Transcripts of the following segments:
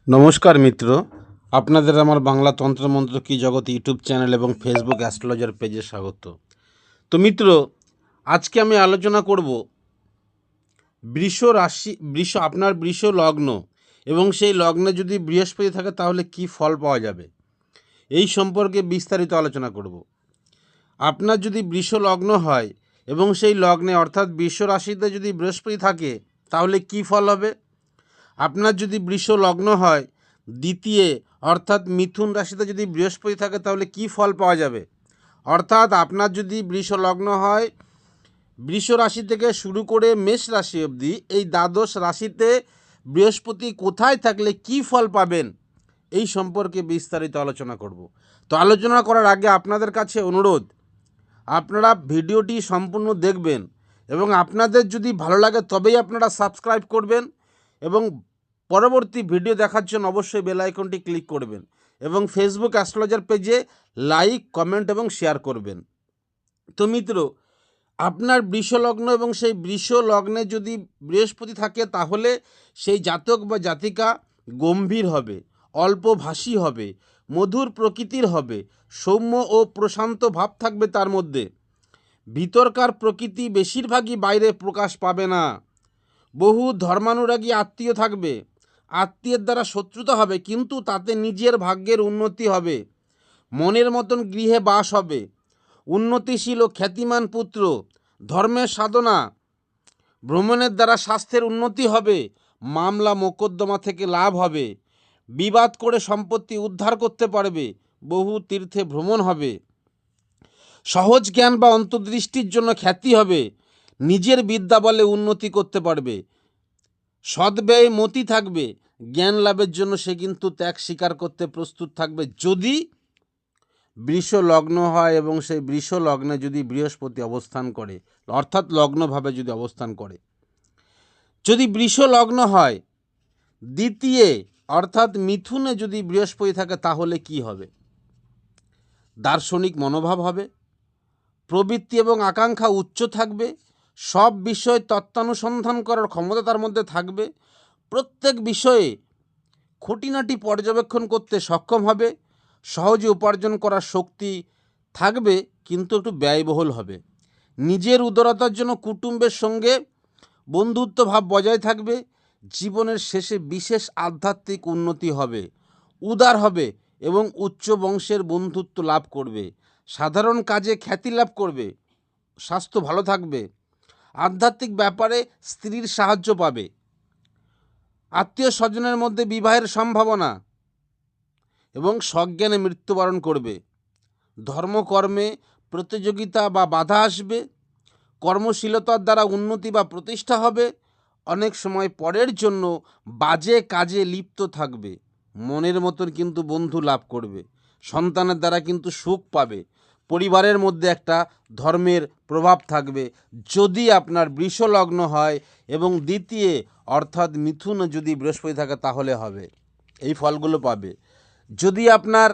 নমস্কার মিত্র, আপনাদের আমার বাংলা তন্ত্রমন্ত্র কি জগৎ ইউটিউব চ্যানেল এবং ফেসবুক অ্যাস্ট্রোলজার পেজে স্বাগত। তো মিত্র, আজকে আমি আলোচনা করব আপনার বৃষ লগ্ন এবং সেই লগ্নে যদি বৃহস্পতি থাকে তাহলে কি ফল পাওয়া যাবে, এই সম্পর্কে বিস্তারিত আলোচনা করব। আপনার যদি বৃষ লগ্ন হয় এবং সেই লগ্নে অর্থাৎ বৃষ রাশিতে যদি বৃহস্পতি থাকে তাহলে কি ফল হবে। আপনার যদি বৃষ লগ্ন হয় দ্বিতীয় অর্থাৎ মিথুন রাশিতে যদি বৃহস্পতি থাকে তাহলে কি ফল পাওয়া যাবে। অর্থাৎ আপনার যদি বৃষ লগ্ন হয় বৃষ রাশি থেকে শুরু করে মেষ রাশি অবধি এই দ্বাদশ রাশিতে বৃহস্পতি কোথায় থাকলে কি ফল পাবেন, এই সম্পর্কে বিস্তারিত আলোচনা করব। তো আলোচনা করার আগে আপনাদের কাছে অনুরোধ, আপনারা ভিডিওটি সম্পূর্ণ দেখবেন এবং আপনাদের যদি ভালো লাগে তবেই আপনারা সাবস্ক্রাইব করবেন এবং পরবর্তী ভিডিও দেখার জন্য অবশ্যই বেল আইকনটি ক্লিক করবেন এবং ফেসবুক অ্যাস্ট্রোলজার পেজে লাইক, কমেন্ট এবং শেয়ার করবেন। তো মিত্র, আপনার বৃষ লগ্ন এবং সেই বৃষ লগ্নে যদি বৃহস্পতি থাকে তাহলে সেই জাতক বা জাতিকা গম্ভীর হবে, অল্পভাষী হবে, মধুর প্রকৃতির হবে, সৌম্য ও প্রশান্ত ভাব থাকবে তার মধ্যে। ভিতরকার প্রকৃতি বেশিরভাগই বাইরে প্রকাশ পাবে না। বহু ধর্মানুরাগী আত্মীয় থাকবে, আত্মীয়ের দ্বারা শত্রুতা হবে কিন্তু তাতে নিজের ভাগ্যের উন্নতি হবে। মনের মতন গৃহে বাস হবে, উন্নতিশীল ও খ্যাতিমান পুত্র, ধর্মের সাধনা, ভ্রমণের দ্বারা স্বাস্থ্যের উন্নতি হবে, মামলা মোকদ্দমা থেকে লাভ হবে, বিবাদ করে সম্পত্তি উদ্ধার করতে পারবে, বহু তীর্থে ভ্রমণ হবে, সহজ জ্ঞান বা অন্তর্দৃষ্টির জন্য খ্যাতি হবে, নিজের বিদ্যা বলে উন্নতি করতে পারবে, সদ্ব্যয় মতি থাকবে, জ্ঞান লাভের জন্য সে কিন্তু ত্যাগ স্বীকার করতে প্রস্তুত থাকবে যদি বৃষ লগ্ন হয় এবং সেই বৃষ লগ্নে যদি বৃহস্পতি অবস্থান করে, অর্থাৎ লগ্নভাবে যদি অবস্থান করে। যদি বৃষ লগ্ন হয় দ্বিতীয় অর্থাৎ মিথুনে যদি বৃহস্পতি থাকে তাহলে কি হবে। দার্শনিক মনোভাব হবে, প্রবৃত্তি এবং আকাঙ্ক্ষা উচ্চ থাকবে, সব বিষয় তত্ত্বানুসন্ধান করার ক্ষমতা তার মধ্যে থাকবে, প্রত্যেক বিষয়ে খুঁটিনাটি পর্যবেক্ষণ করতে সক্ষম হবে, সহজে উপার্জন করার শক্তি থাকবে কিন্তু একটু ব্যয়বহুল হবে। নিজের উদারতার জন্য কুটুম্বের সঙ্গে বন্ধুত্ব ভাব বজায় থাকবে, জীবনের শেষে বিশেষ আধ্যাত্মিক উন্নতি হবে, উদার হবে এবং উচ্চ বংশের বন্ধুত্ব লাভ করবে, সাধারণ কাজে খ্যাতি লাভ করবে, স্বাস্থ্য ভালো থাকবে, আধ্যাত্মিক ব্যাপারে স্ত্রীর সাহায্য পাবে, আত্মীয় স্বজনের মধ্যে বিবাহের সম্ভাবনা এবং সজ্ঞানে মৃত্যুবরণ করবে, ধর্মকর্মে প্রতিযোগিতা বা বাধা আসবে, কর্মশীলতার দ্বারা উন্নতি বা প্রতিষ্ঠা হবে, অনেক সময় পরের জন্য বাজে কাজে লিপ্ত থাকবে, মনের মতন কিন্তু বন্ধু লাভ করবে, সন্তানের দ্বারা কিন্তু সুখ পাবে, পরিবারের মধ্যে একটা ধর্মের প্রভাব থাকবে যদি আপনার বৃষ লগ্ন হয় এবং দ্বিতীয় অর্থাৎ মিথুন যদি বৃহস্পতি থাকে তাহলে হবে, এই ফলগুলো পাবে। যদি আপনার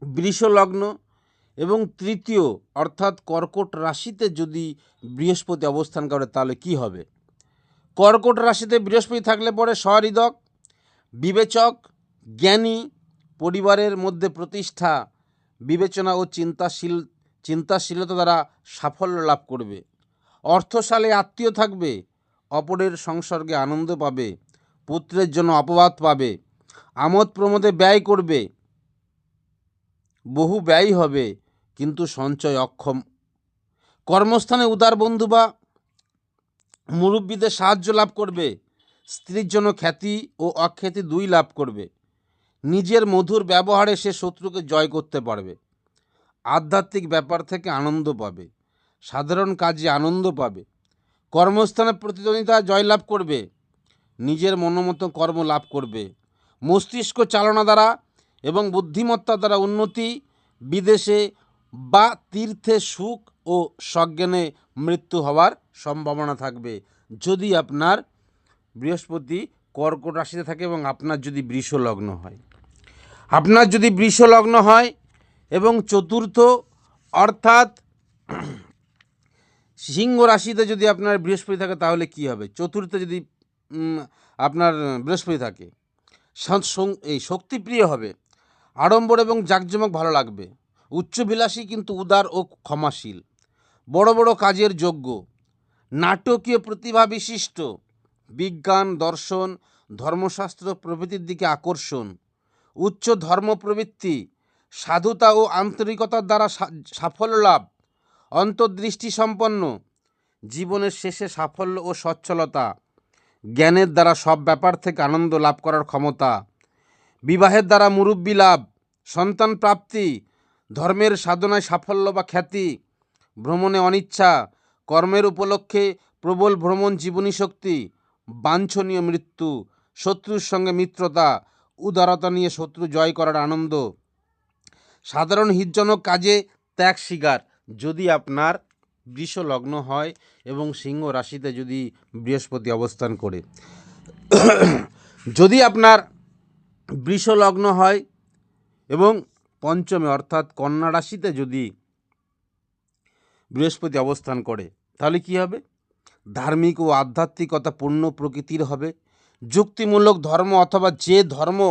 বৃষ লগ্ন এবং তৃতীয় অর্থাৎ কর্কট রাশিতে যদি বৃহস্পতি অবস্থান করে তাহলে কি হবে। কর্কট রাশিতে বৃহস্পতি থাকলে পরে সহৃদক, বিবেচক, জ্ঞানী, পরিবারের মধ্যে প্রতিষ্ঠা, বিবেচনা ও চিন্তাশীলতা দ্বারা সাফল্য লাভ করবে, অর্থশালী আত্মীয় থাকবে, অপরের সংসর্গে আনন্দ পাবে, পুত্রের জন্য অপবাদ পাবে, আমোদ প্রমোদে ব্যয় করবে, বহু ব্যয় হবে কিন্তু সঞ্চয় অক্ষম, কর্মস্থানে উদার বন্ধু বা মুরব্বীদের সাহায্য লাভ করবে, স্ত্রীর জন্য খ্যাতি ও অখ্যাতি দুই লাভ করবে, নিজের মধুর ব্যবহারে সে শত্রুকে জয় করতে পারবে, আধ্যাত্মিক ব্যাপার থেকে আনন্দ পাবে, সাধারণ কাজে আনন্দ পাবে, কর্মস্থানে প্রতিদ্বন্দ্বিতা জয়লাভ করবে, নিজের মনোমতো কর্ম লাভ করবে, মস্তিষ্ক চালনা দ্বারা এবং বুদ্ধিমত্তা দ্বারা উন্নতি, বিদেশে বা তীর্থে সুখ ও সজ্ঞানে মৃত্যু হওয়ার সম্ভাবনা থাকবে যদি আপনার বৃহস্পতি কর্কট রাশিতে থাকে এবং আপনার যদি বৃষ লগ্ন হয়। আপনার যদি বৃষ লগ্ন হয় এবং চতুর্থ অর্থাৎ সিংহ রাশিতে যদি আপনার বৃহস্পতি থাকে তাহলে কি হবে। চতুর্থে যদি আপনার বৃহস্পতি থাকে এই শক্তিপ্রিয় হবে, আড়ম্বর এবং জাঁকজমক ভালো লাগবে, উচ্চবিলাসী কিন্তু উদার ও ক্ষমাশীল, বড় বড় কাজের যোগ্য, নাটকীয় প্রতিভা বিশিষ্ট, বিজ্ঞান, দর্শন, ধর্মশাস্ত্র প্রভৃতির দিকে আকর্ষণ, উচ্চ ধর্ম প্রবৃত্তি, সাধুতা ও আন্তরিকতার দ্বারা সাফল্য লাভ, অন্তর্দৃষ্টি সম্পন্ন, জীবনের শেষে সাফল্য ও সচ্ছলতা, জ্ঞানের দ্বারা সব ব্যাপার থেকে আনন্দ লাভ করার ক্ষমতা, বিবাহের দ্বারা মুরব্বি লাভ, সন্তান প্রাপ্তি, ধর্মের সাধনায় সাফল্য বা খ্যাতি, ভ্রমণে অনিচ্ছা, কর্মের উপলক্ষে প্রবল ভ্রমণ জীবনী শক্তি, বাঞ্ছনীয় মৃত্যু, শত্রুর সঙ্গে মিত্রতা, উদারতা নিয়ে শত্রু জয় করার আনন্দ, সাধারণ হিতজনক কাজে ত্যাগ স্বীকার। যদি আপনার বৃষ লগ্ন হয় এবং সিংহ রাশিতে যদি বৃহস্পতি অবস্থান করে, যদি আপনার বৃষ লগ্ন হয় এবং পঞ্চমে অর্থাৎ কন্যা রাশিতে যদি বৃহস্পতি অবস্থান করে, তাহলে কি হবে? ধার্মিক ও আধ্যাত্মিকতা পূর্ণ প্রকৃতির হবে। যুক্তিমূলক ধর্ম অথবা যে ধর্ম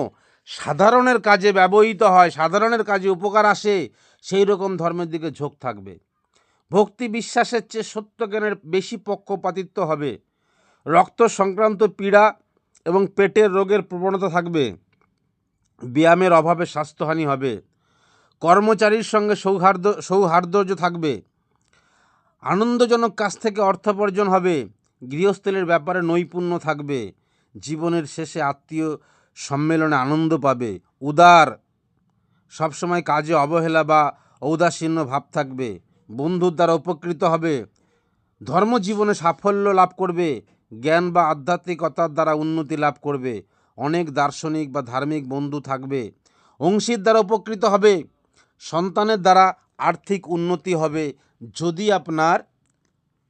সাধারণের কাজে ব্যবহৃত হয়, সাধারণের কাজে উপকার আসে, সেই রকম ধর্মের দিকে ঝোঁক থাকবে। ভক্তি বিশ্বাসের চেয়ে সত্যজ্ঞানের বেশি পক্ষপাতিত্ব হবে। রক্ত সংক্রান্ত পীড়া এবং পেটের রোগের প্রবণতা থাকবে। ব্যায়ামের অভাবে স্বাস্থ্যহানি হবে। কর্মচারীর সঙ্গে সৌহার্দ্য থাকবে। আনন্দজনক কাজ থেকে অর্থোপার্জন হবে। গৃহস্থলের ব্যাপারে নৈপুণ্য থাকবে। জীবনের শেষে আত্মীয় সম্মেলনে আনন্দ পাবে। উদার, সবসময় কাজে অবহেলা বা ঔদাসীন্য ভাব থাকবে। বন্ধুর দ্বারা উপকৃত হবে। ধর্মজীবনে সাফল্য লাভ করবে। জ্ঞান বা আধ্যাত্মিকতার দ্বারা উন্নতি লাভ করবে। অনেক দার্শনিক বা ধার্মিক বন্ধু থাকবে। অংশীর দ্বারা উপকৃত হবে। সন্তানের দ্বারা আর্থিক উন্নতি হবে। যদি আপনার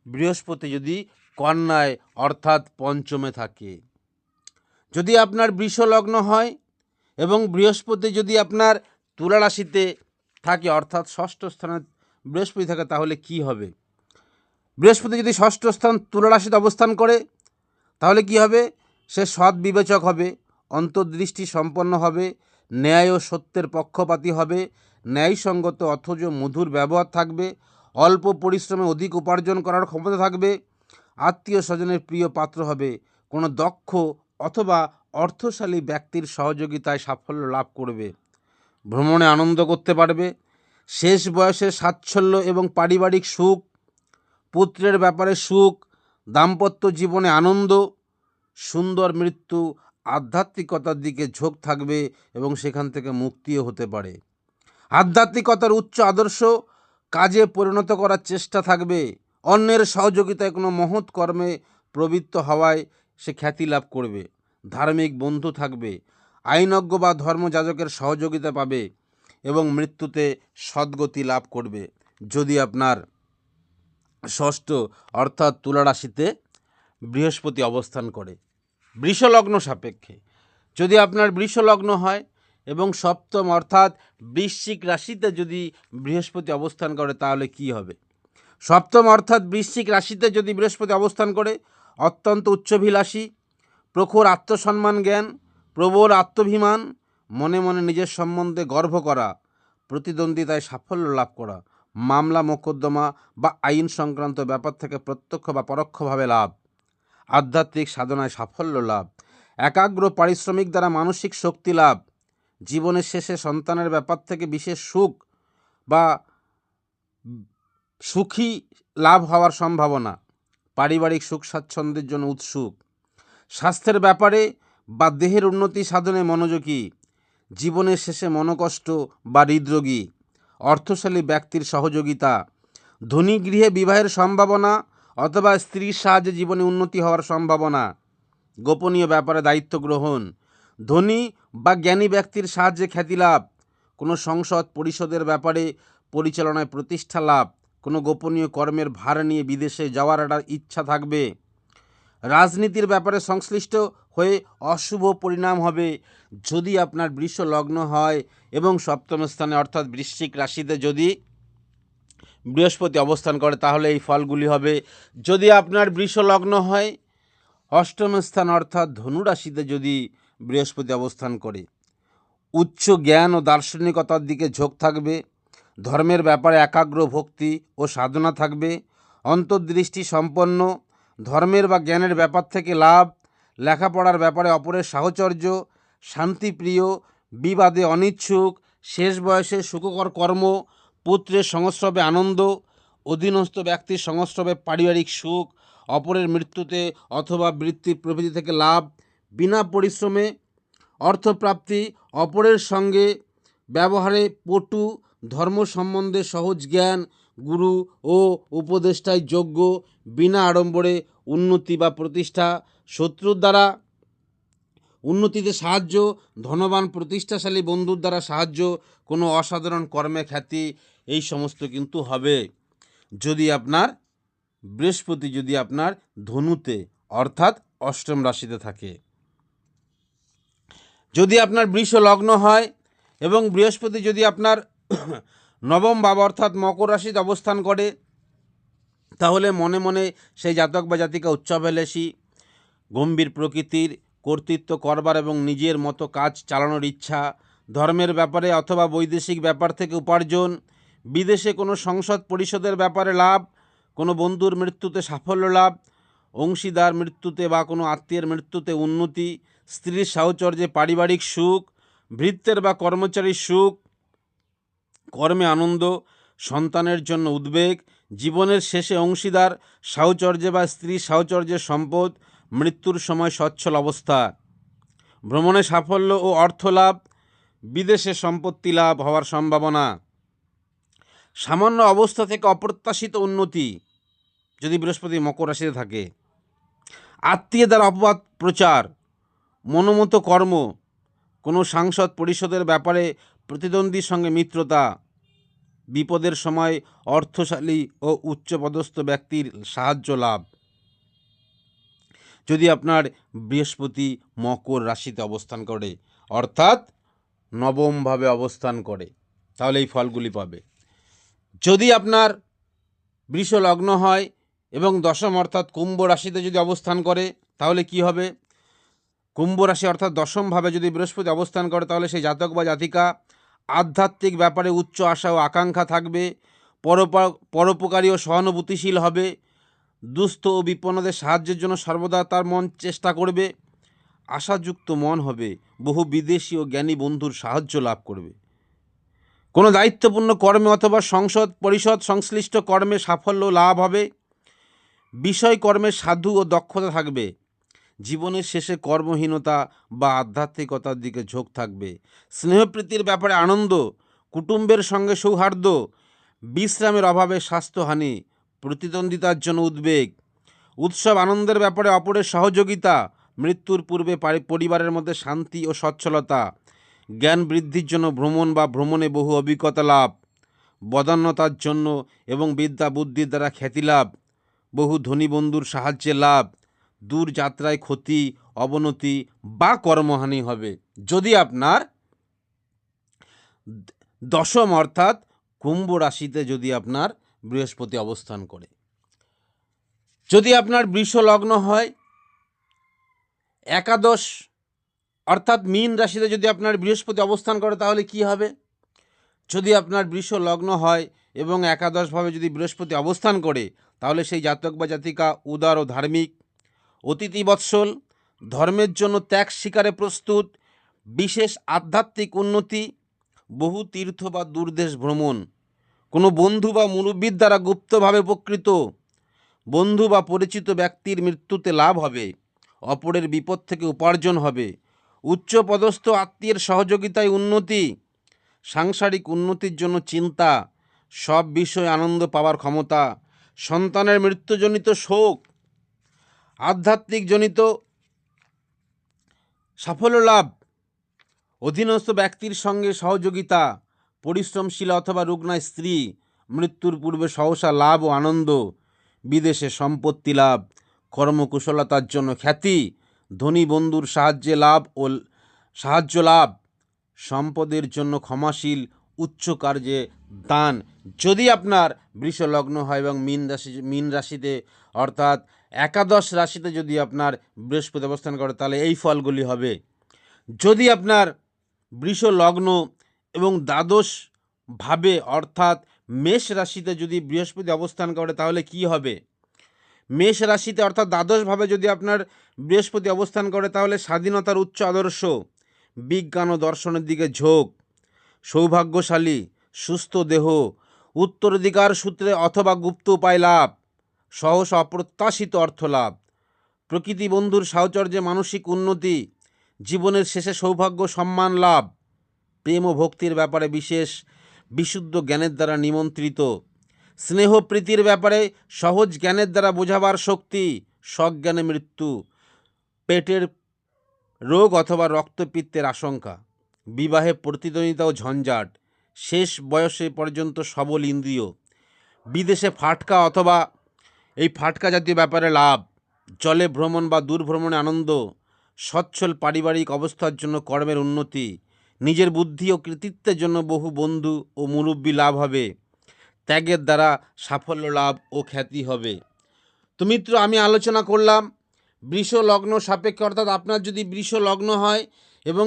বৃহস্পতি যদি কন্যায় অর্থাৎ পঞ্চমে থাকে। যদি আপনার বৃষ লগ্ন হয় এবং বৃহস্পতি যদি আপনার তুলা রাশিতে থাকে অর্থাৎ ষষ্ঠ স্থানে বৃহস্পতি থাকে, তাহলে কি হবে? বৃহস্পতি যদি ষষ্ঠ স্থান তুলা রাশিতে অবস্থান করে, তাহলে কি হবে? সে সৎ বিবেচক হবে, অন্তর্দৃষ্টি সম্পন্ন হবে, ন্যায় ও সত্যের পক্ষপাতী হবে, ন্যায়সঙ্গত অথচ মধুর ব্যবহার থাকবে, অল্প পরিশ্রমে অধিক উপার্জন করার ক্ষমতা থাকবে, আত্মীয় স্বজনের প্রিয় পাত্র হবে, কোনো দক্ষ অথবা অর্থশালী ব্যক্তির সহযোগিতায় সাফল্য লাভ করবে, ভ্রমণে আনন্দ করতে পারবে, শেষ বয়সে সাচ্ছল্য এবং পারিবারিক সুখ, পুত্রের ব্যাপারে সুখ, দাম্পত্য জীবনে আনন্দ, সুন্দর মৃত্যু, আধ্যাত্মিকতার দিকে ঝোঁক থাকবে এবং সেখান থেকে মুক্তিও হতে পারে। আধ্যাত্মিকতার উচ্চ আদর্শ কাজে পরিণত করার চেষ্টা থাকবে। অন্যের সহযোগিতায় কোনো মহৎ কর্মে প্রবৃত্ত হওয়ায় সে খ্যাতি লাভ করবে। ধার্মিক বন্ধু থাকবে। আইনজ্ঞ বা ধর্মযাজকের সহযোগিতা পাবে এবং মৃত্যুতে সদ্গতি লাভ করবে। যদি আপনার ষষ্ঠ অর্থাৎ তুলা রাশিতে বৃহস্পতি অবস্থান করে। বৃষলগ্ন সাপেক্ষে যদি আপনার বৃষলগ্ন হয় এবং সপ্তম অর্থাৎ বৃশ্চিক রাশিতে যদি বৃহস্পতি অবস্থান করে, তাহলে কি হবে? সপ্তম অর্থাৎ বৃশ্চিক রাশিতে যদি বৃহস্পতি অবস্থান করে, অত্যন্ত উচ্চাভিলাষী, প্রখর আত্মসম্মান জ্ঞান, প্রবল আত্মাভিমান, মনে মনে নিজের সম্বন্ধে গর্ব করা, প্রতিদ্বন্দ্বিতায় সাফল্য লাভ করা, মামলা মোকদ্দমা বা আইন সংক্রান্ত ব্যাপার থেকে প্রত্যক্ষ বা পরোক্ষভাবে লাভ, আধ্যাত্মিক সাধনায় সাফল্য লাভ, একাগ্র পারিশ্রমিক দ্বারা মানসিক শক্তি লাভ, জীবনের শেষে সন্তানের ব্যাপার থেকে বিশেষ সুখ বা সুখী লাভ হওয়ার সম্ভাবনা, পারিবারিক সুখ স্বাচ্ছন্দ্যের জন্য উৎসুক, স্বাস্থ্যের ব্যাপারে বা দেহের উন্নতি সাধনে মনোযোগী, জীবনের শেষে মনোকষ্ট বা হৃদরোগী, অর্থশালী ব্যক্তির সহযোগিতা, ধনী গৃহে বিবাহের সম্ভাবনা অথবা স্ত্রীর সাহায্যে জীবনে উন্নতি হওয়ার সম্ভাবনা, গোপনীয় ব্যাপারে দায়িত্ব গ্রহণ, ধনী বা জ্ঞানী ব্যক্তির সাহায্যে খ্যাতি লাভ, কোনো সংসদ পরিষদের ব্যাপারে পরিচালনায় প্রতিষ্ঠা লাভ, কোনো গোপনীয় কর্মের ভার নিয়ে বিদেশে যাওয়ার একটা ইচ্ছা থাকবে, রাজনীতির ব্যাপারে সংশ্লিষ্ট হয়ে অশুভ পরিণাম হবে। যদি আপনার বৃষ লগ্ন হয় এবং সপ্তম স্থানে অর্থাৎ বৃশ্চিক রাশিতে যদি বৃহস্পতি অবস্থান করে, তাহলে এই ফলগুলি হবে। যদি আপনার বৃষ লগ্ন হয় অষ্টম স্থান অর্থাৎ ধনু রাশিতে যদি বৃহস্পতি অবস্থান করে। উচ্চ জ্ঞান ও দার্শনিকতার দিকে ঝোঁক থাকবে। ধর্মের ব্যাপারে একাগ্র ভক্তি ও সাধনা থাকবে। অন্তর্দৃষ্টি সম্পন্ন। ধর্মের বা জ্ঞানের ব্যাপার থেকে লাভ। লেখাপড়ার ব্যাপারে অপরের সাহচর্য। শান্তিপ্রিয়। বিবাদে অনিচ্ছুক। শেষ বয়সে সুখকর কর্ম। পুত্রের সংস্রবে আনন্দ। অধীনস্থ ব্যক্তির সংস্রবে পারিবারিক সুখ। অপরের মৃত্যুতে অথবা বৃত্তি প্রভৃতি থেকে লাভ। বিনা পরিশ্রমে অর্থপ্রাপ্তি। অপরের সঙ্গে ব্যবহারে পটু। ধর্ম সম্বন্ধে সহজ জ্ঞান। গুরু ও উপদেষ্টায় যোগ্য। বিনা আড়ম্বরে উন্নতি বা প্রতিষ্ঠা। শত্রুর দ্বারা উন্নতিতে সাহায্য। ধনবান প্রতিষ্ঠাশালী বন্ধুর দ্বারা সাহায্য। কোনো অসাধারণ কর্মে খ্যাতি। এই সমস্ত কিন্তু হবে যদি আপনার বৃহস্পতি যদি আপনার ধনুতে অর্থাৎ অষ্টম রাশিতে থাকে। যদি আপনার বৃষ লগ্ন হয় এবং বৃহস্পতি যদি আপনার নবম ভাব অর্থাৎ মকর রাশিতে অবস্থান করে, তাহলে মনে মনে সেই জাতক বা জাতিকা উচ্চাভিলাষী, গম্ভীর প্রকৃতির, কর্তৃত্ব করবার এবং নিজের মতো কাজ চালানোর ইচ্ছা, ধর্মের ব্যাপারে অথবা বৈদেশিক ব্যাপার থেকে উপার্জন, বিদেশে কোনো সংসদ পরিষদের ব্যাপারে লাভ, কোনো বন্ধুর মৃত্যুতে সাফল্য লাভ, অংশীদার মৃত্যুতে বা কোনো আত্মীয়ের মৃত্যুতে উন্নতি, স্ত্রীর সাহচর্যে পারিবারিক সুখ, ভৃত্যের বা কর্মচারীর সুখ, কর্মে আনন্দ, সন্তানের জন্য উদ্বেগ, জীবনের শেষে অংশীদার সাহচর্যে বা স্ত্রীর সাহচর্যের সম্পদ, মৃত্যুর সময় সচ্ছল অবস্থা, ভ্রমণে সাফল্য ও অর্থ লাভ, বিদেশে সম্পত্তি লাভ হওয়ার সম্ভাবনা, সামান্য অবস্থা থেকে অপ্রত্যাশিত উন্নতি যদি বৃহস্পতি মকর রাশিতে থাকে, আত্মীয় দ্বারা অপবাদ প্রচার, মনোমতো কর্ম, কোনো সাংসদ পরিষদের ব্যাপারে প্রতিদ্বন্দ্বীর সঙ্গে মিত্রতা, বিপদের সময় অর্থশালী ও উচ্চপদস্থ ব্যক্তির সাহায্য লাভ যদি আপনার বৃহস্পতি মকর রাশিতে অবস্থান করে অর্থাৎ নবমভাবে অবস্থান করে, তাহলে এই ফলগুলি পাবে। যদি আপনার বৃষ লগ্ন হয় এবং দশম অর্থাৎ কুম্ভ রাশিতে যদি অবস্থান করে তাহলে কি হবে? কুম্ভ রাশি অর্থাৎ দশমভাবে যদি বৃহস্পতি অবস্থান করে তাহলে সেই জাতক বা জাতিকা আধ্যাত্মিক ব্যাপারে উচ্চ আশা ও আকাঙ্ক্ষা থাকবে। পরোপকারী ও সহানুভূতিশীল হবে। দুস্থ ও বিপন্নদের সাহায্যের জন্য সর্বদা তার মন চেষ্টা করবে। আশাযুক্ত মন হবে। বহু বিদেশি ও জ্ঞানী বন্ধুর সাহায্য লাভ করবে। কোনো দায়িত্বপূর্ণ কর্মে অথবা সংসদ পরিষদ সংশ্লিষ্ট কর্মে সাফল্য লাভ হবে। বিষয় কর্মে সাধু ও দক্ষতা থাকবে। জীবনের শেষে কর্মহীনতা বা আধ্যাত্মিকতার দিকে ঝোঁক থাকবে। স্নেহপ্রীতির ব্যাপারে আনন্দ, কুটুম্বের সঙ্গে সৌহার্দ্য, বিশ্রামের অভাবে স্বাস্থ্যহানি, প্রতিদ্বন্দ্বিতার জন্য উদ্বেগ, উৎসব আনন্দের ব্যাপারে অপরের সহযোগিতা, মৃত্যুর পূর্বে পরিবারের মধ্যে শান্তি ও সচ্ছলতা, জ্ঞান বৃদ্ধির জন্য ভ্রমণ বা ভ্রমণে বহু অভিজ্ঞতা লাভ, বদান্যতার জন্য এবং বিদ্যা বুদ্ধির দ্বারা খ্যাতি লাভ, বহু ধনী বন্ধুর সাহায্যে লাভ, দূর যাত্রায় ক্ষতি, অবনতি বা কর্মহানি হবে যদি আপনার দশম অর্থাৎ কুম্ভ রাশিতে যদি আপনার বৃহস্পতি অবস্থান করে। যদি আপনার বৃষ লগ্ন হয় একাদশ অর্থাৎ মীন রাশিতে যদি আপনার বৃহস্পতি অবস্থান করে তাহলে কি হবে? যদি আপনার বৃষ লগ্ন হয় এবং একাদশভাবে যদি বৃহস্পতি অবস্থান করে তাহলে সেই জাতক বা জাতিকা উদার ও ধার্মিক, অতিথিবৎসল, ধর্মের জন্য ত্যাগ স্বীকারে প্রস্তুত, বিশেষ আধ্যাত্মিক উন্নতি, বহু তীর্থ বা দূরদেশ ভ্রমণ, কোনো বন্ধু বা মুরব্বীর দ্বারা গুপ্তভাবে উপকৃত, বন্ধু বা পরিচিত ব্যক্তির মৃত্যুতে লাভ হবে, অপরের বিপদ থেকে উপার্জন হবে, উচ্চপদস্থ আত্মীয়ের সহযোগিতায় উন্নতি, সাংসারিক উন্নতির জন্য চিন্তা, সব বিষয়ে আনন্দ পাওয়ার ক্ষমতা, সন্তানের মৃত্যুজনিত শোক, আধ্যাত্মিকজনিত সাফল্য লাভ, অধীনস্থ ব্যক্তির সঙ্গে সহযোগিতা, পরিশ্রমশীল অথবা রুগ্না স্ত্রী, মৃত্যুর পূর্বে সহসা লাভ ও আনন্দ, বিদেশে সম্পত্তি লাভ, কর্মকুশলতার জন্য খ্যাতি, ধনী বন্ধুর সাহায্য লাভ, সম্পদের জন্য ক্ষমাশীল, উচ্চ কার্যে দান যদি আপনার বৃষ লগ্ন হয় এবং মীন রাশিতে অর্থাৎ একাদশ রাশিতে যদি আপনার বৃহস্পতি অবস্থান করে তাহলে এই ফলগুলি হবে। যদি আপনার বৃষ লগ্ন এবং দ্বাদশ ভাবে অর্থাৎ মেষ রাশিতে যদি বৃহস্পতি অবস্থান করে তাহলে কি হবে? মেষ রাশিতে অর্থাৎ দ্বাদশভাবে যদি আপনার বৃহস্পতি অবস্থান করে তাহলে স্বাধীনতার উচ্চ আদর্শ, বিজ্ঞান ও দর্শনের দিকে ঝোঁক, সৌভাগ্যশালী, সুস্থ দেহ, উত্তরাধিকার সূত্রে অথবা গুপ্ত উপায় লাভ, সহসা অপ্রত্যাশিত অর্থ লাভ, প্রকৃতি বন্ধুর সাহচর্যে মানসিক উন্নতি, জীবনের শেষে সৌভাগ্য সম্মান লাভ, প্রেম ও ভক্তির ব্যাপারে বিশেষ বিশুদ্ধ জ্ঞানের দ্বারা নিমন্ত্রিত, স্নেহ প্রীতির ব্যাপারে সহজ জ্ঞানের দ্বারা বোঝাবার শক্তি, সজ্ঞানে মৃত্যু, পেটের রোগ অথবা রক্তপিত্তের আশঙ্কা, বিবাহে প্রতিদ্বন্দ্বিতা ও ঝঞ্ঝাট, শেষ বয়সে পর্যন্ত সবল ইন্দ্রিয়, বিদেশে ফাটকা অথবা এই ফাটকা জাতীয় ব্যাপারে লাভ, জলে ভ্রমণ বা দূরভ্রমণে আনন্দ, সচ্ছল পারিবারিক অবস্থার জন্য কর্মের উন্নতি, নিজের বুদ্ধি ও কৃতিত্বের জন্য বহু বন্ধু ও মুরব্বী লাভ হবে, ত্যাগের দ্বারা সাফল্য লাভ ও খ্যাতি হবে। তো মিত্র, আমি আলোচনা করলাম বৃষ লগ্ন সাপেক্ষে, অর্থাৎ আপনার যদি বৃষ লগ্ন হয় এবং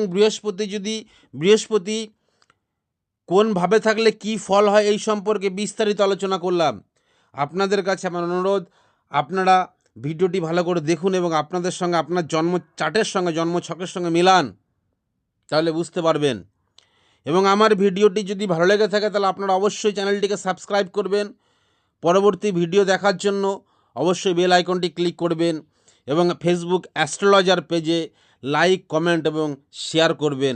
বৃহস্পতি কোনভাবে থাকলে কি ফল হয় এই সম্পর্কে বিস্তারিত আলোচনা করলাম। আপনাদের কাছে আমার অনুরোধ, আপনারা ভিডিওটি ভালো করে দেখুন এবং আপনাদের সঙ্গে আপনার জন্ম চার্টের সঙ্গে জন্ম ছকের সঙ্গে মিলান, তাহলে বুঝতে পারবেন। এবং আমার ভিডিওটি যদি ভালো লেগে থাকে তাহলে আপনারা অবশ্যই চ্যানেলটিকে সাবস্ক্রাইব করবেন। পরবর্তী ভিডিও দেখার জন্য অবশ্যই বেল আইকনটি ক্লিক করবেন এবং ফেসবুক অ্যাস্ট্রোলজার পেজে লাইক, কমেন্ট এবং শেয়ার করবেন।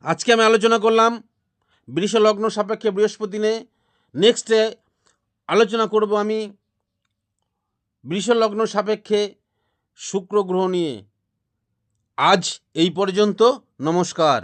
আজকে আমি আলোচনা করলাম বৃষ লগ্ন সাপেক্ষে বৃহস্পতি নিয়ে। নেক্সটে আলোচনা করব আমি বৃষ লগ্ন সাপেক্ষে শুক্র গ্রহ নিয়ে। আজ এই পর্যন্ত, নমস্কার।